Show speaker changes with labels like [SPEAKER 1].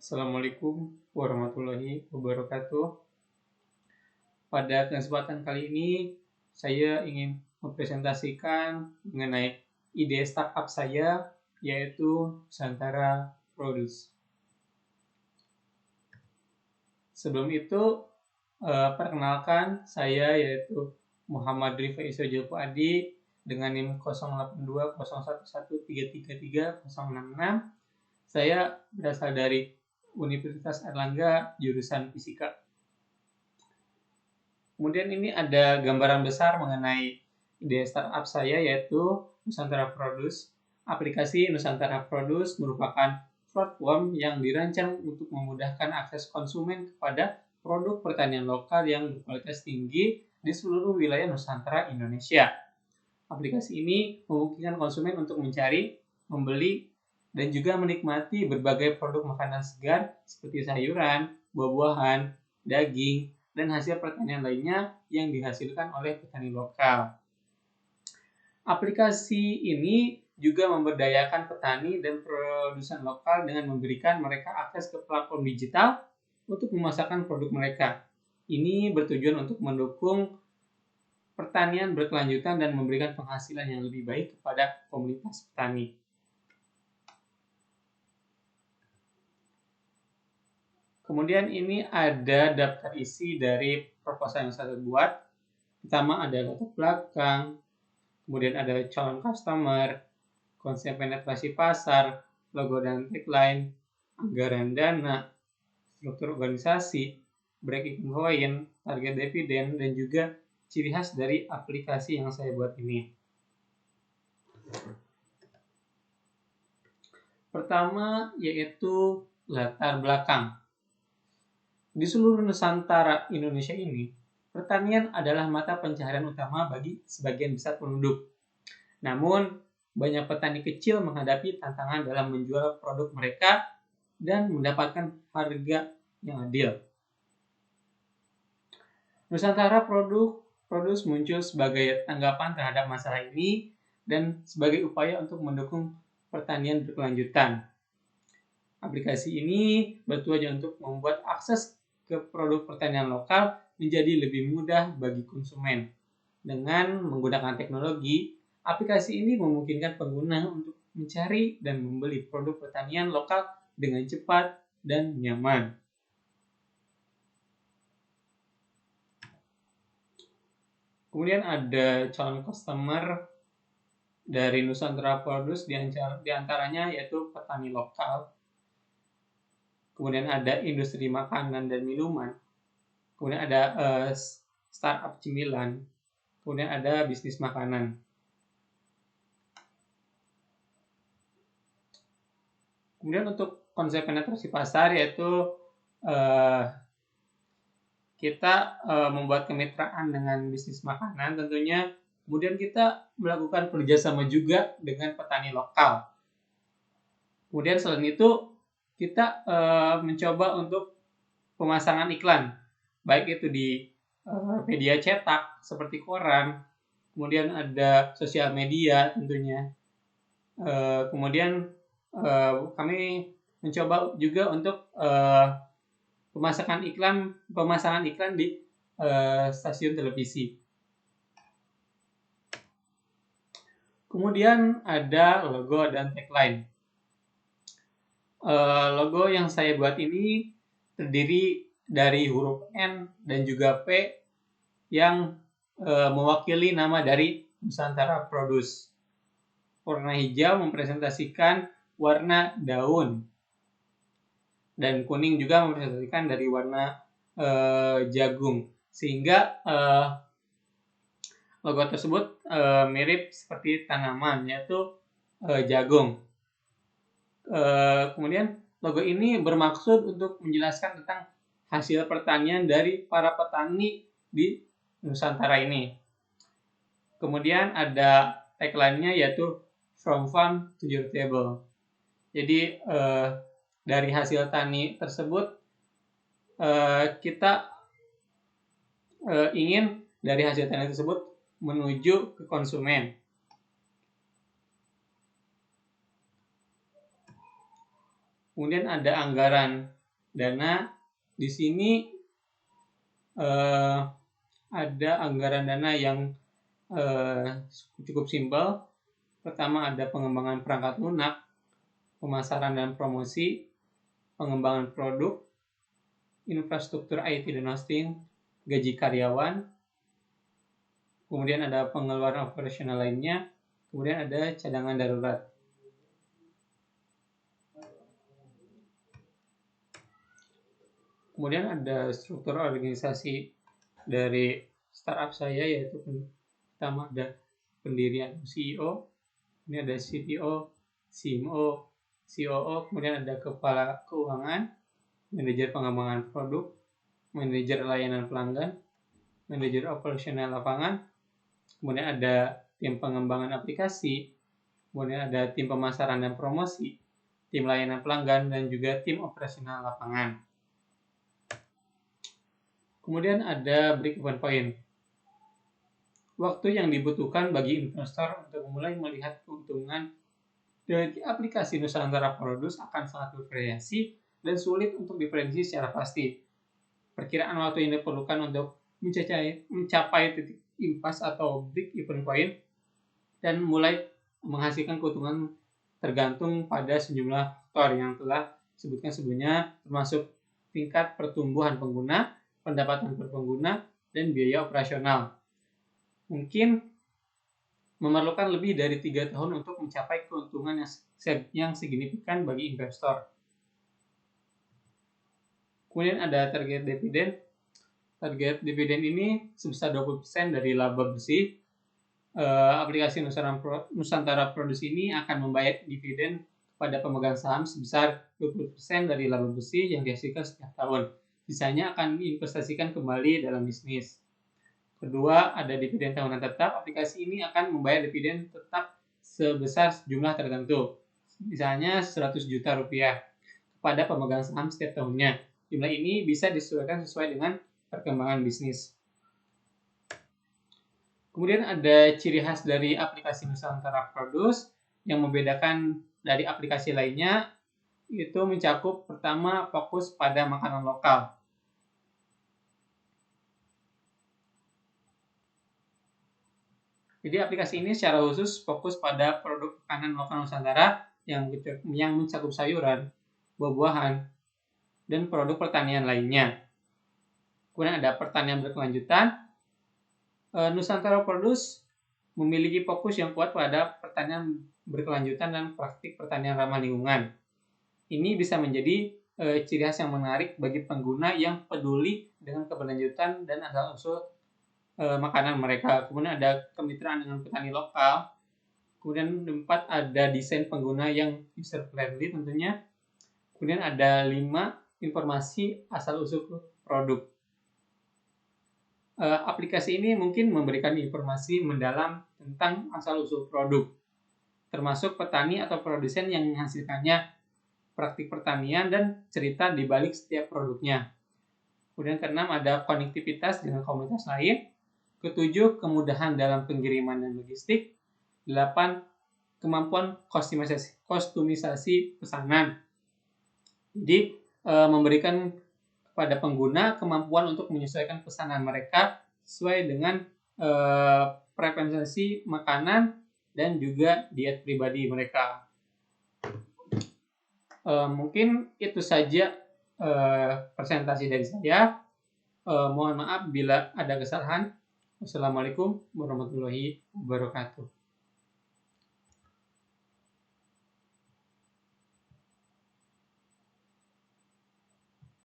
[SPEAKER 1] Assalamualaikum warahmatullahi wabarakatuh. Pada kesempatan kali ini, saya ingin mempresentasikan mengenai ide startup saya, yaitu Nusantara Produce. Sebelum itu, perkenalkan saya yaitu Muhammad Rifai Isojil Puadi dengan NIM 082011333066. Saya berasal dari Universitas Airlangga, jurusan Fisika. Kemudian ini ada gambaran besar mengenai ide startup saya yaitu Nusantara Produce. Aplikasi Nusantara Produce merupakan platform yang dirancang untuk memudahkan akses konsumen kepada produk pertanian lokal yang berkualitas tinggi di seluruh wilayah Nusantara Indonesia. Aplikasi ini memungkinkan konsumen untuk mencari, membeli, dan juga menikmati berbagai produk makanan segar seperti sayuran, buah-buahan, daging, dan hasil pertanian lainnya yang dihasilkan oleh petani lokal. Aplikasi ini juga memberdayakan petani dan produsen lokal dengan memberikan mereka akses ke platform digital untuk memasarkan produk mereka. Ini bertujuan untuk mendukung pertanian berkelanjutan dan memberikan penghasilan yang lebih baik kepada komunitas petani. Kemudian ini ada daftar isi dari proposal yang saya buat. Pertama ada latar belakang, kemudian ada calon customer, konsep penetrasi pasar, logo dan tagline, anggaran dana, struktur organisasi, break-even point, target dividen, dan juga ciri khas dari aplikasi yang saya buat ini. Pertama yaitu latar belakang. Di seluruh Nusantara Indonesia ini, pertanian adalah mata pencaharian utama bagi sebagian besar penduduk. Namun, banyak petani kecil menghadapi tantangan dalam menjual produk mereka dan mendapatkan harga yang adil. Nusantara Produce muncul sebagai tanggapan terhadap masalah ini dan sebagai upaya untuk mendukung pertanian berkelanjutan. Aplikasi ini bertujuan untuk membuat akses ke produk pertanian lokal menjadi lebih mudah bagi konsumen. Dengan menggunakan teknologi, aplikasi ini memungkinkan pengguna untuk mencari dan membeli produk pertanian lokal dengan cepat dan nyaman. Kemudian ada calon customer dari Nusantara Produce, diantaranya yaitu petani lokal. Kemudian ada industri makanan dan minuman. Kemudian ada startup cemilan. Kemudian ada bisnis makanan. Kemudian untuk konsep penetrasi pasar yaitu kita membuat kemitraan dengan bisnis makanan tentunya. Kemudian kita melakukan kerjasama juga dengan petani lokal. Kemudian selain itu kita mencoba untuk pemasangan iklan, baik itu di media cetak seperti koran, kemudian ada sosial media tentunya. Kemudian kami mencoba juga untuk pemasangan iklan di stasiun televisi. Kemudian ada logo dan tagline. Logo yang saya buat ini terdiri dari huruf N dan juga P yang mewakili nama dari Nusantara Produce. Warna hijau mempresentasikan warna daun dan kuning juga mempresentasikan dari warna jagung, sehingga logo tersebut mirip seperti tanaman yaitu jagung. Kemudian logo ini bermaksud untuk menjelaskan tentang hasil pertanian dari para petani di Nusantara ini. Kemudian ada tagline-nya yaitu From Farm to Your Table. Jadi dari hasil tani tersebut kita ingin dari hasil tani tersebut menuju ke konsumen. Kemudian ada anggaran dana. Di sini ada anggaran dana yang cukup simpel. Pertama ada pengembangan perangkat lunak, pemasaran dan promosi, pengembangan produk, infrastruktur IT dan hosting, gaji karyawan, kemudian ada pengeluaran operasional lainnya, kemudian ada cadangan darurat. Kemudian ada struktur organisasi dari startup saya, yaitu pertama ada pendirian CEO, ini ada CTO, CMO, COO, kemudian ada kepala keuangan, manajer pengembangan produk, manajer layanan pelanggan, manajer operasional lapangan, kemudian ada tim pengembangan aplikasi, kemudian ada tim pemasaran dan promosi, tim layanan pelanggan, dan juga tim operasional lapangan. Kemudian ada break-even point. Waktu yang dibutuhkan bagi investor untuk mulai melihat keuntungan dari aplikasi Nusantara Produce akan sangat bervariasi dan sulit untuk diprediksi secara pasti. Perkiraan waktu yang diperlukan untuk mencapai titik impas atau break-even point dan mulai menghasilkan keuntungan tergantung pada sejumlah faktor yang telah disebutkan sebelumnya, termasuk tingkat pertumbuhan pengguna, pendapatan per pengguna, dan biaya operasional. Mungkin memerlukan lebih dari 3 tahun untuk mencapai keuntungan yang signifikan bagi investor. Kemudian ada target dividen. Target dividen ini sebesar 20% dari laba bersih. Aplikasi Nusantara Produce ini akan membayar dividen kepada pemegang saham sebesar 20% dari laba bersih yang dihasilkan setiap tahun. Sisanya akan diinvestasikan kembali dalam bisnis. Kedua, ada dividen tahunan tetap. Aplikasi ini akan membayar dividen tetap sebesar jumlah tertentu, misalnya 100 juta rupiah kepada pemegang saham setiap tahunnya. Jumlah ini bisa disesuaikan sesuai dengan perkembangan bisnis. Kemudian ada ciri khas dari aplikasi Nusantara Produce yang membedakan dari aplikasi lainnya, itu mencakup pertama fokus pada makanan lokal. Jadi aplikasi ini secara khusus fokus pada produk makanan lokal Nusantara yang mencakup sayuran, buah-buahan, dan produk pertanian lainnya. Kemudian ada pertanian berkelanjutan. Nusantara Produce memiliki fokus yang kuat pada pertanian berkelanjutan dan praktik pertanian ramah lingkungan. Ini bisa menjadi ciri khas yang menarik bagi pengguna yang peduli dengan keberlanjutan dan asal-usul makanan mereka. Kemudian ada kemitraan dengan petani lokal. Kemudian 4 ada desain pengguna yang user friendly tentunya. Kemudian ada 5 informasi asal-usul produk. Aplikasi ini mungkin memberikan informasi mendalam tentang asal-usul produk, termasuk petani atau produsen yang menghasilkannya, praktik pertanian, dan cerita di balik setiap produknya. Kemudian ke-6 ada konektivitas dengan komunitas lain. Ke-7 kemudahan dalam pengiriman dan logistik. 8 kemampuan kostumisasi pesanan. Jadi memberikan kepada pengguna kemampuan untuk menyesuaikan pesanan mereka sesuai dengan preferensi makanan dan juga diet pribadi mereka. Mungkin itu saja presentasi dari saya. Mohon maaf bila ada kesalahan. Wassalamualaikum warahmatullahi wabarakatuh.